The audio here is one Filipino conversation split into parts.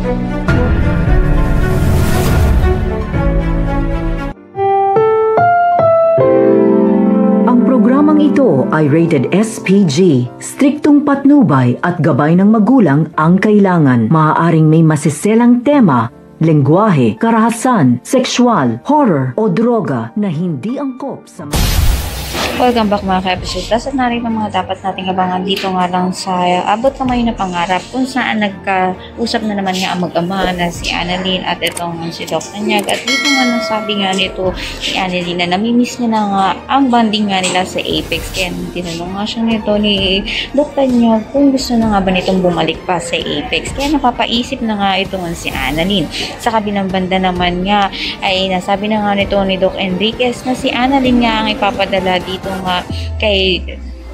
Ang programang ito ay rated SPG. Striktong patnubay at gabay ng magulang ang kailangan. Maaaring may masiselang tema, lengguwahe, karahasan, sexual, horror o droga na hindi angkop sa Welcome back mga ka-episode. At narito mga dapat nating abangan dito nga lang sa Abot Kamay na Pangarap, kung saan nagkausap na naman nga ang mag-ama na si Annalyn at itong si Doc Tanyag. At dito nga nasabi nga nito si Annalyn na namimiss niya na nga ang bonding nga nila sa Apex. Kaya tinanong nga siya nito ni Doc Tanyag kung gusto na nga ba nitong bumalik pa sa Apex. Kaya napapaisip na nga ito nga si Annalyn. Sa kabilang banda naman nga ay nasabi na nga nito ni Doc Enriquez na si Annalyn nga ang ipapadala dito nga kay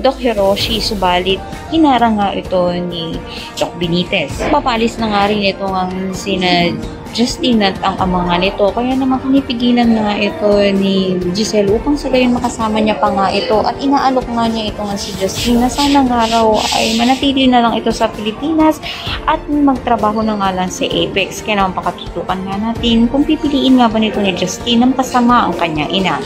Doc Hiroshi, subalit hinarang nga ito ni Doc Benitez. Papalis na nga rin ito ang sina Justine at ang ama nga nito, kaya naman pinipigilan nga ito ni Giselle upang sa gayon makasama niya pa nga ito, at inaalok nga niya ito nga si Justine na sana nga raw ay manatili na lang ito sa Pilipinas at magtrabaho na nga lang sa Apex. Kaya naman pakatutukan nga natin kung pipiliin nga ba nito ni Justine na makasama ang kanyang ina.